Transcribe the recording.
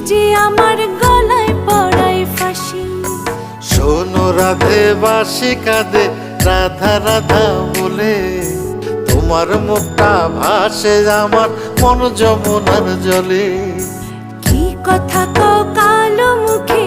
যে আমার গলায় পড়ায় ফাঁসি। শোনো রাধে বাঁশি কাঁদে রাধা রাধা বলে, তোমার মুখটা ভাসে আমার মন যমুনার জলে। কি কথা কও কালো মুখে